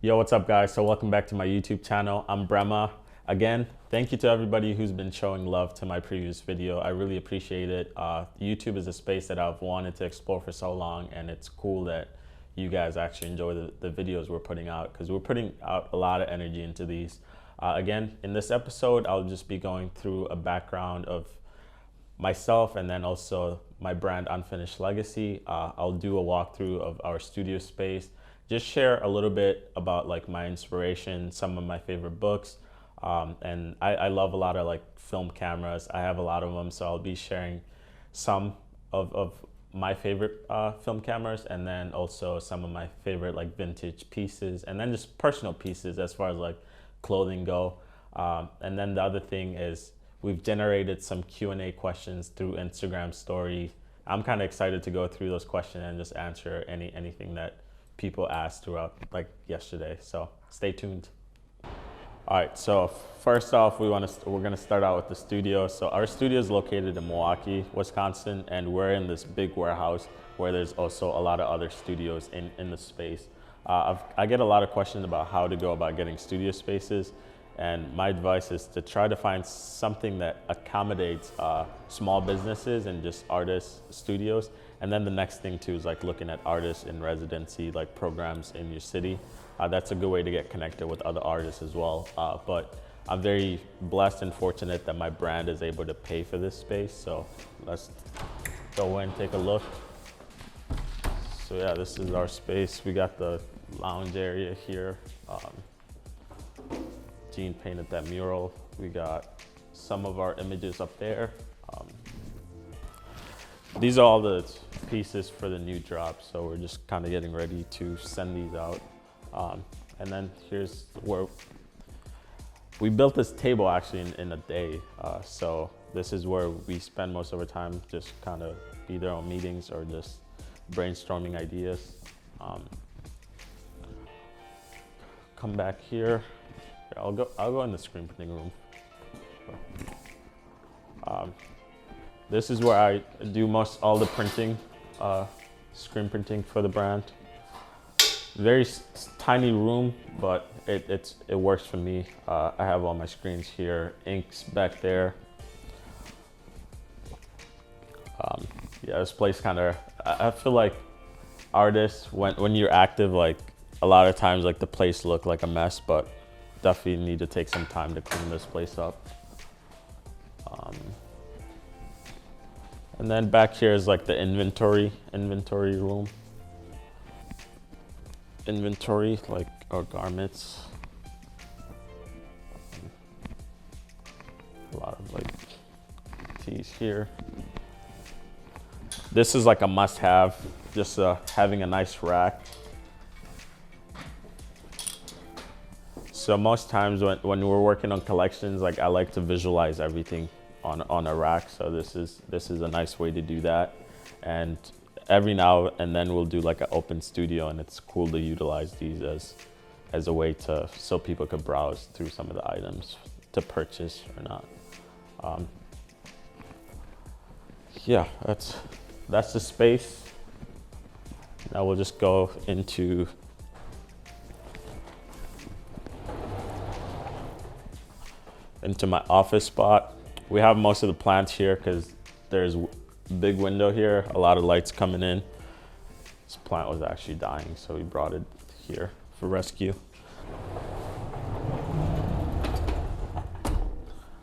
Yo, what's up guys? So welcome back to my YouTube channel. I'm Brema. Again, thank you to everybody who's been showing love to my previous video. I really appreciate it. YouTube is a space that I've wanted to explore for so long, and it's cool that you guys actually enjoy the videos we're putting out, because we're putting out a lot of energy into these. Again, in this episode, I'll just be going through a background of myself and then also my brand Unfinished Legacy. I'll do a walkthrough of our studio space, just share a little bit about like my inspiration, some of my favorite books, and I love a lot of like film cameras. I have a lot of them, so I'll be sharing some of my favorite film cameras, and then also some of my favorite like vintage pieces, and then just personal pieces as far as like clothing go. And then the other thing is we've generated some Q&A questions through Instagram story. I'm kind of excited to go through those questions and just answer anything that people asked throughout like yesterday. So stay tuned. All right, so first off, we're gonna start out with the studio. So our studio is located in Milwaukee, Wisconsin, and we're in this big warehouse where there's also a lot of other studios in the space. I get a lot of questions about how to go about getting studio spaces, and my advice is to try to find something that accommodates small businesses and just artist studios. And then the next thing too is like looking at artists in residency, like programs in your city. That's a good way to get connected with other artists as well. But I'm very blessed and fortunate that my brand is able to pay for this space. So let's go in and take a look. So yeah, this is our space. We got the lounge area here. Gene painted that mural. We got some of our images up there. These are all the pieces for the new drop, so we're just kind of getting ready to send these out. And then here's where we built this table actually in a day. So this is where we spend most of our time, just kind of either on meetings or just brainstorming ideas. Come back here. I'll go in the screen printing room. This is where I do all the printing, screen printing for the brand. Very tiny room, but it works for me. I have all my screens here, inks back there. Yeah, this place kind of, I feel like artists, when you're active, like a lot of times like the place look like a mess, but definitely need to take some time to clean this place up. And then back here is like the inventory room. Inventory, like our garments. A lot of like tees here. This is like a must-have, just having a nice rack. So most times when we're working on collections, like I like to visualize everything on a rack. So this is a nice way to do that. And every now and then we'll do like an open studio, and it's cool to utilize these as a way so people could browse through some of the items to purchase or not. Yeah, that's the space. Now we'll just go into my office spot. We have most of the plants here because there's a big window here, a lot of lights coming in. This plant was actually dying, so we brought it here for rescue.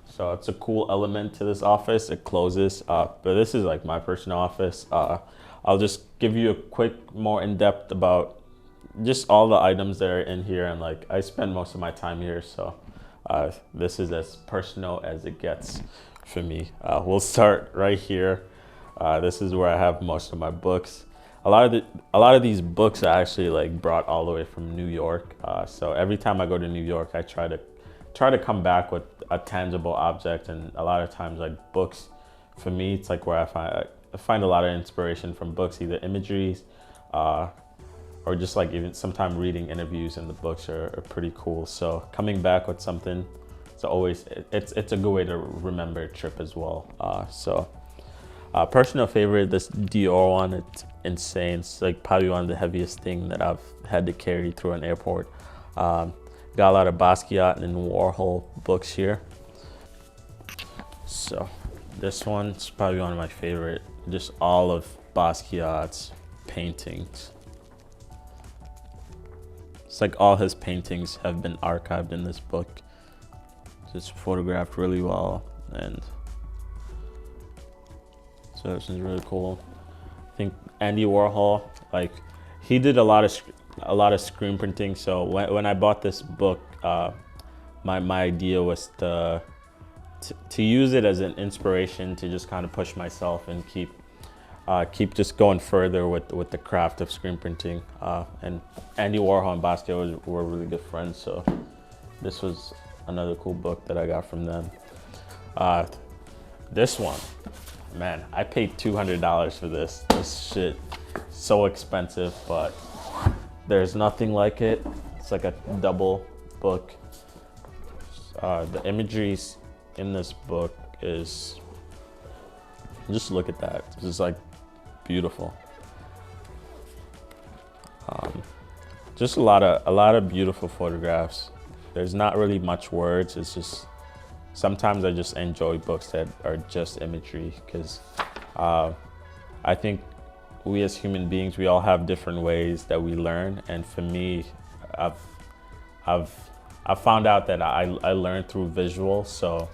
So it's a cool element to this office. It closes, but this is like my personal office. I'll just give you a quick, more in-depth about just all the items that are in here, and like I spend most of my time here, so this is as personal as it gets for me. We'll start right here. This is where I have most of my books. A lot of these books I actually like brought all the way from New York. So every time I go to New York, I try to come back with a tangible object, and a lot of times like books, for me, it's like where I find a lot of inspiration from books, either imageries, or just like even sometimes reading interviews, and the books are pretty cool. So coming back with something, it's a good way to remember a trip as well. Personal favorite, this Dior one, it's insane. It's like probably one of the heaviest thing that I've had to carry through an airport. Got a lot of Basquiat and Warhol books here. So this one's probably one of my favorite, just all of Basquiat's paintings. It's like all his paintings have been archived in this book. It's photographed really well, and so this is really cool. I think Andy Warhol, like, he did a lot of screen printing. So when I bought this book, my idea was to use it as an inspiration to just kind of push myself and keep just going further with the craft of screen printing. And Andy Warhol and Basquiat were really good friends, so this was another cool book that I got from them. This one, man, I paid $200 for this. This shit, so expensive, but there's nothing like it. It's like a double book. The imageries in this book is, just look at that. This is like beautiful. Just a lot of beautiful photographs. There's not really much words. It's just, sometimes I just enjoy books that are just imagery, because I think we as human beings, we all have different ways that we learn. And for me, I've found out that I learn through visual. So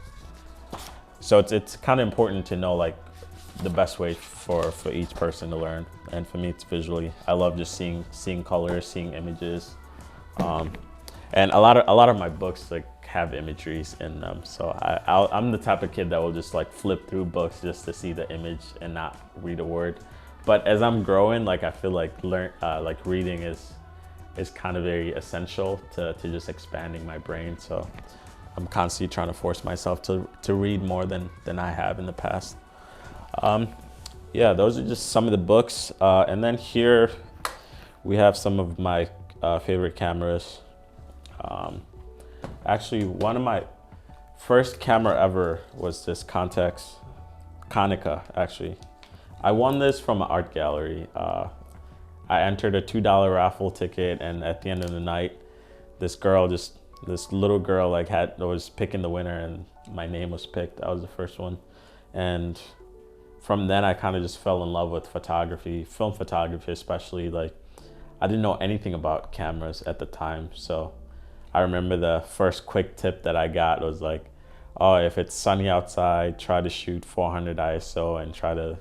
it's kind of important to know like the best way for each person to learn. And for me, it's visually. I love just seeing colors, seeing images. And a lot of my books like have imageries in them. So I'm the type of kid that will just like flip through books just to see the image and not read a word. But as I'm growing, like I feel like reading is kind of very essential to just expanding my brain. So I'm constantly trying to force myself to read more than I have in the past. Yeah, those are just some of the books. And then here we have some of my favorite cameras. Actually, one of my first camera ever was this Konica, actually. I won this from an art gallery. I entered a $2 raffle ticket, and at the end of the night, this little girl was picking the winner, and my name was picked. I was the first one. And from then I kind of just fell in love with photography, film photography especially. Like, I didn't know anything about cameras at the time. So I remember the first quick tip that I got was like, oh, if it's sunny outside, try to shoot 400 ISO and try to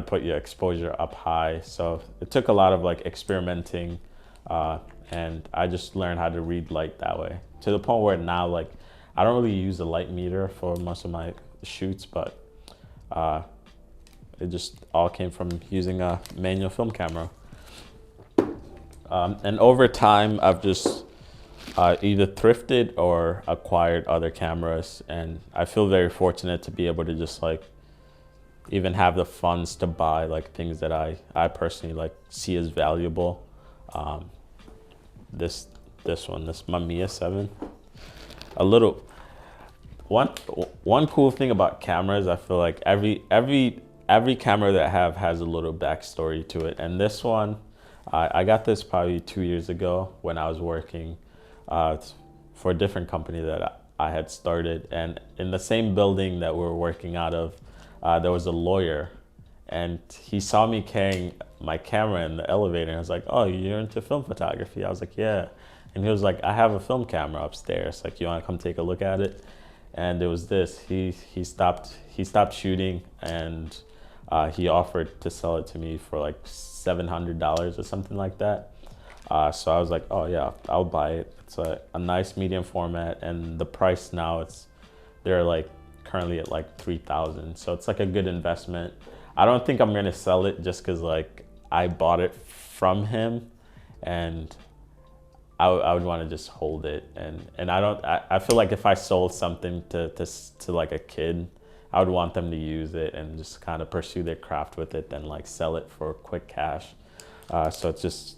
put your exposure up high. So it took a lot of like experimenting, and I just learned how to read light that way, to the point where now, like, I don't really use a light meter for most of my shoots, but it just all came from using a manual film camera. And over time, I've just either thrifted or acquired other cameras, and I feel very fortunate to be able to just like even have the funds to buy like things that I personally like see as valuable. This Mamiya 7. One cool thing about cameras, I feel like every camera that I have has a little backstory to it. And this one, I got this probably 2 years ago when I was working for a different company that I had started. And in the same building that we were working out of, there was a lawyer, and he saw me carrying my camera in the elevator, and I was like, oh, you're into film photography? I was like, yeah. And he was like, I have a film camera upstairs. Like, you want to come take a look at it? And it was this. He stopped shooting, and he offered to sell it to me for like $700 or something like that. So I was like, oh yeah, I'll buy it. It's a nice medium format, and the price now, they're like currently at like $3,000. So it's like a good investment. I don't think I'm gonna sell it just cause like I bought it from him, and I would want to just hold it. And I feel like if I sold something to like a kid, I would want them to use it and just kind of pursue their craft with it than like sell it for quick cash. So it's just,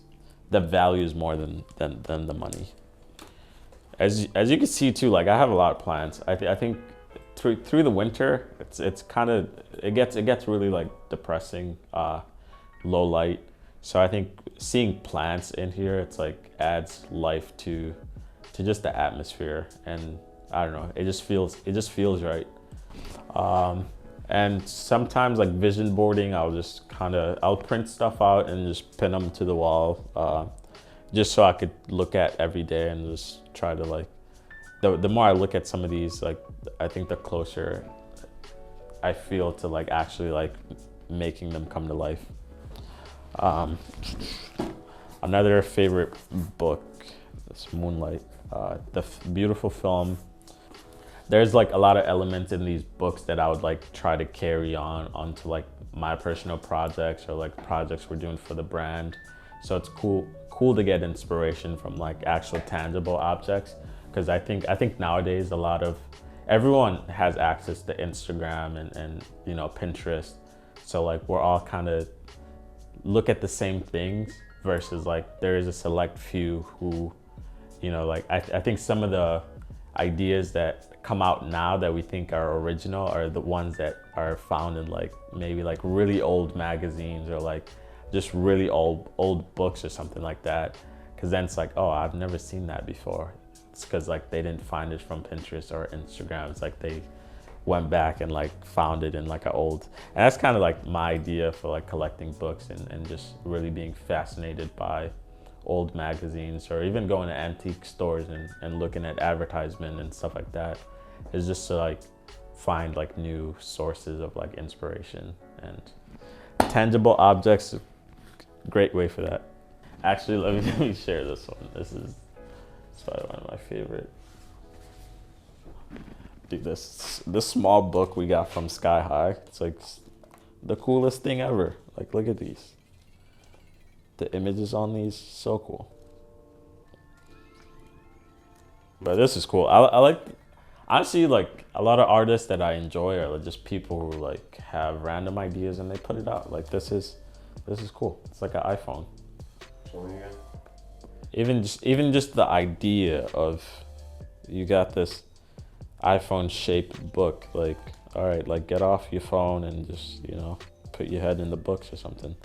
the value is more than the money. As you can see too, like I have a lot of plants. I think through the winter, it gets really like depressing, low light. So I think seeing plants in here, it's like adds life to just the atmosphere, and I don't know, it just feels right. And sometimes like vision boarding, I'll print stuff out and just pin them to the wall, just so I could look at every day and just try to like, the more I look at some of these, like I think the closer I feel to like actually like making them come to life. Another favorite book is Moonlight, beautiful film. There's like a lot of elements in these books that I would like try to carry onto like my personal projects or like projects we're doing for the brand. So it's cool to get inspiration from like actual tangible objects, because I think nowadays everyone has access to Instagram and you know, Pinterest. So like we're all kind of look at the same things, versus like there is a select few who, you know, like I think some of the ideas that come out now that we think are original are the ones that are found in like maybe like really old magazines or like just really old books or something like that. Because then it's like, oh, I've never seen that before. It's because like they didn't find it from Pinterest or Instagram. It's like they went back and like found it in like an old, and that's kind of like my idea for like collecting books and just really being fascinated by old magazines, or even going to antique stores and looking at advertisement and stuff like that, is just to like find like new sources of like inspiration. And tangible objects, great way for that. Actually, let me share this one. This is probably one of my favorite. Dude, this small book we got from Sky High. It's like the coolest thing ever. Like, look at these. The images on these, so cool. But this is cool. I like, honestly, like a lot of artists that I enjoy are just people who like have random ideas and they put it out. Like this is cool. It's like an iPhone. Show me again. Even just the idea of, you got this iPhone shaped book, like, all right, like get off your phone and just, you know, put your head in the books or something.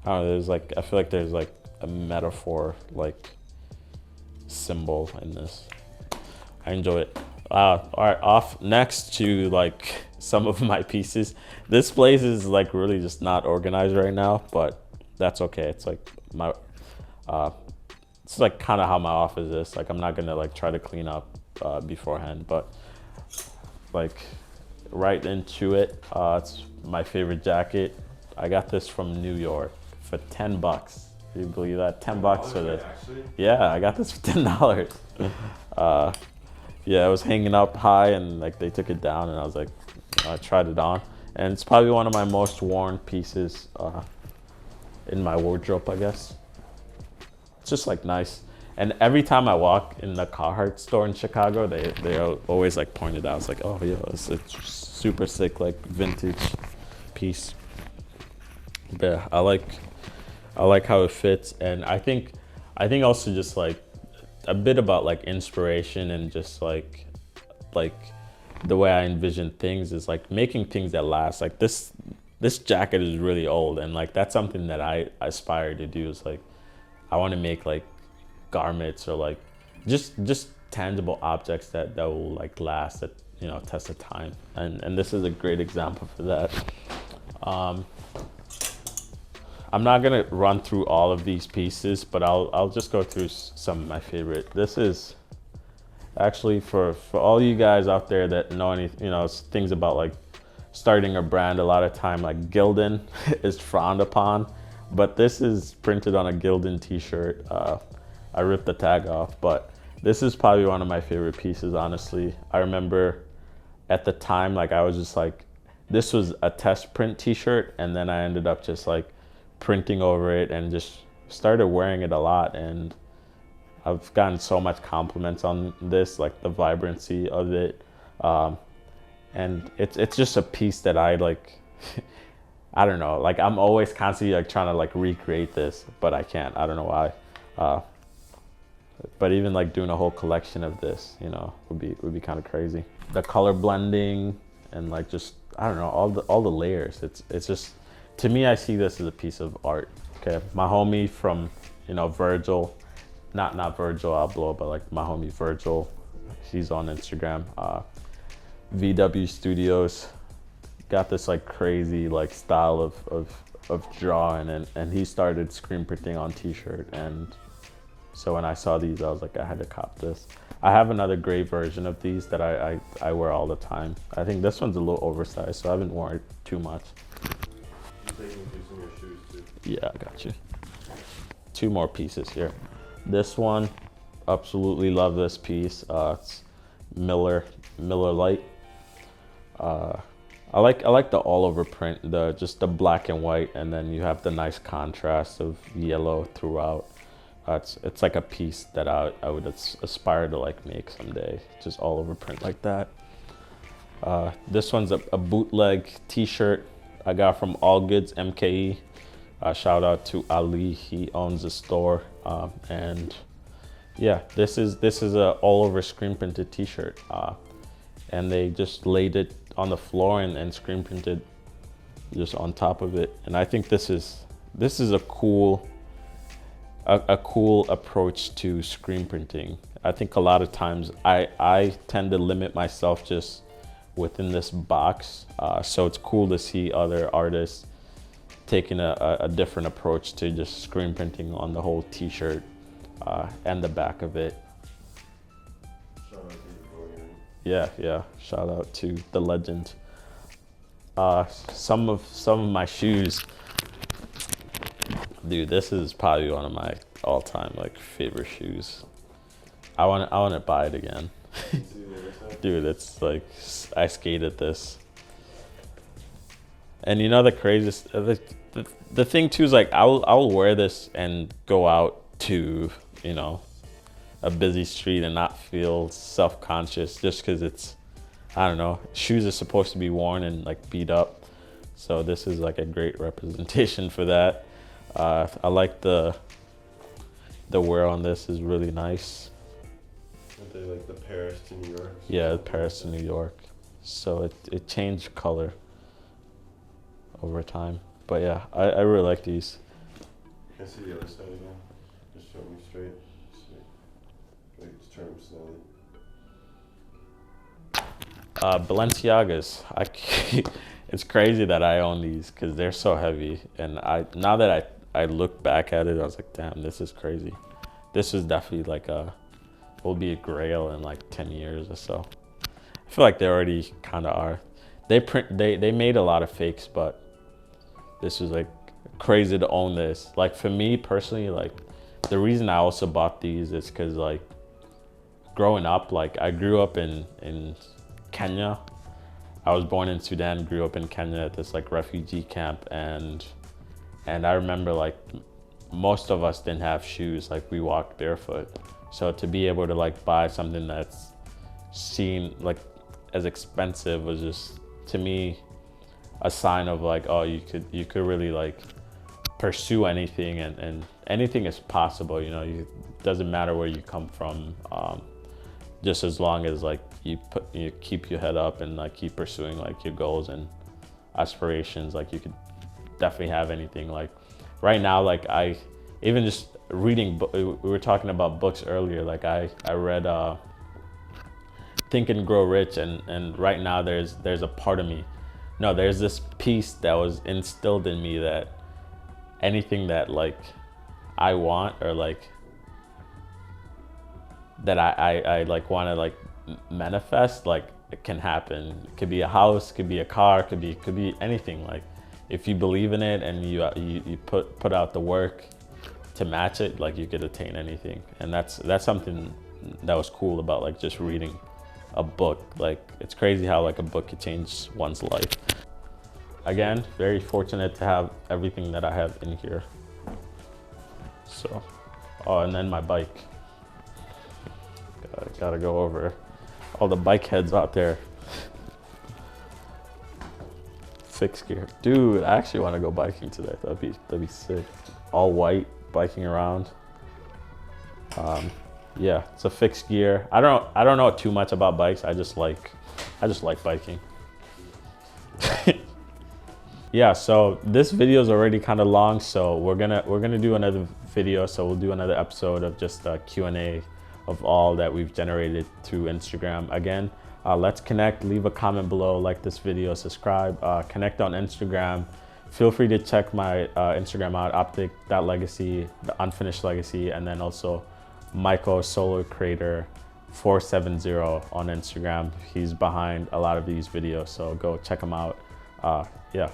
I don't know, I feel like there's like a metaphor, like symbol in this. I enjoy it. All right, off next to like some of my pieces. This place is like really just not organized right now, but that's okay. It's like it's like kind of how my office is. Like I'm not gonna like try to clean up beforehand, but like right into it. It's my favorite jacket. I got this from New York for $10. Can you believe that? $10 for this. Actually? Yeah, I got this for $10. Yeah, it was hanging up high and like they took it down, and I was like, I tried it on, and it's probably one of my most worn pieces in my wardrobe, I guess. It's just like nice. And every time I walk in the Carhartt store in Chicago, they always like point it out. It's like, oh yeah, it's super sick, like vintage piece. But yeah, I like how it fits, and I think also just like a bit about like inspiration and just like the way I envision things is like making things that last. Like this jacket is really old, and like that's something that I aspire to do, is like I want to make like garments or like just tangible objects that will like last, that, you know, test of time, and this is a great example for that. I'm not gonna run through all of these pieces, but I'll just go through some of my favorite. This is actually for all you guys out there that know any, you know, things about like starting a brand. A lot of time like Gildan is frowned upon, but this is printed on a Gildan t-shirt. I ripped the tag off, but this is probably one of my favorite pieces, honestly. I remember at the time, like I was just like, this was a test print t-shirt, and then I ended up just like printing over it and just started wearing it a lot, and I've gotten so much compliments on this, like the vibrancy of it, and it's just a piece that I like. I don't know, like I'm always constantly like trying to like recreate this, but I can't. I don't know why. But even like doing a whole collection of this, you know, would be kind of crazy. The color blending and like just, I don't know, all the layers. It's just, to me, I see this as a piece of art. Okay, my homie from, Virgil, not Virgil Abloh, but like my homie Virgil, he's on Instagram. VW Studios, got this like crazy like style of drawing, and he started screen printing on t-shirt, and so when I saw these, I was like, I had to cop this. I have another gray version of these that I wear all the time. I think this one's a little oversized, so I haven't worn it too much. I'm taking you some of your shoes too. Yeah, I got you. 2 more pieces here. This one, absolutely love this piece. It's Miller Lite. I like the all over print, just the black and white, and then you have the nice contrast of yellow throughout. It's like a piece that I would aspire to like make someday, just all over print like that. This one's a bootleg t-shirt I got from All Goods MKE. Shout out to Ali, he owns the store. And yeah, this is a all over screen printed t-shirt. And they just laid it on the floor and screen printed just on top of it. And I think this is a cool approach to screen printing. I think a lot of times I tend to limit myself just within this box. So it's cool to see other artists taking a different approach to just screen printing on the whole t-shirt and the back of it. Yeah, shout out to the legend. Some of my shoes. Dude, this is probably one of my all-time like favorite shoes. I want to buy it again. Dude, it's like I skated this. And the craziest the thing too is like I'll wear this and go out to, a busy street and not feel self-conscious just because it's, I don't know, shoes are supposed to be worn and like beat up. So this is like a great representation for that. I like the wear on this is really nice. Aren't they like the Paris to New York? Yeah, Paris to New York. So it changed color over time. But yeah, I really like these. Can I see the other side again? Just show me straight. Wait, just turn them slowly. Balenciagas. It's crazy that I own these because they're so heavy. And now that I look back at it, I was like, damn, this is crazy. This is definitely like will be a grail in like 10 years or so. I feel like they already kind of are. They made a lot of fakes, but this was like crazy to own this. Like for me personally, like the reason I also bought these is because like growing up, like I grew up in Kenya. I was born in Sudan, grew up in Kenya at this like refugee camp, and I remember like most of us didn't have shoes, like we walked barefoot. So to be able to like buy something that's seen like as expensive was just, to me, a sign of like, oh, you could really like pursue anything, and anything is possible, it doesn't matter where you come from, just as long as like you keep your head up and like keep pursuing like your goals and aspirations, like you could definitely have anything. Like right now, like I even just reading, we were talking about books earlier, like I read Think and Grow Rich, and right now there's a part of me, no, there's this piece that was instilled in me that anything that like I want, or like that I like want to like manifest, like it can happen. It could be a house, could be a car, could be anything. Like if you believe in it and you put out the work to match it, like you could attain anything. And that's something that was cool about like just reading a book. Like it's crazy how like a book could change one's life. Again, very fortunate to have everything that I have in here. So, oh, and then my bike. Gotta go over all the bike heads out there. Fixed gear. Dude, I actually want to go biking today. That'd be sick. All white, biking around. Yeah, it's a fixed gear. I don't know too much about bikes. I just like biking. Yeah, so this video is already kind of long, so we're gonna do another video. So we'll do another episode of just a Q&A of all that we've generated through Instagram. Again, let's connect. Leave a comment below, like this video, subscribe, connect on Instagram. Feel free to check my Instagram out, optic.legacy, the unfinished legacy, and then also Michael Solar Creator 470 on Instagram. He's behind a lot of these videos, so go check him out. Yeah.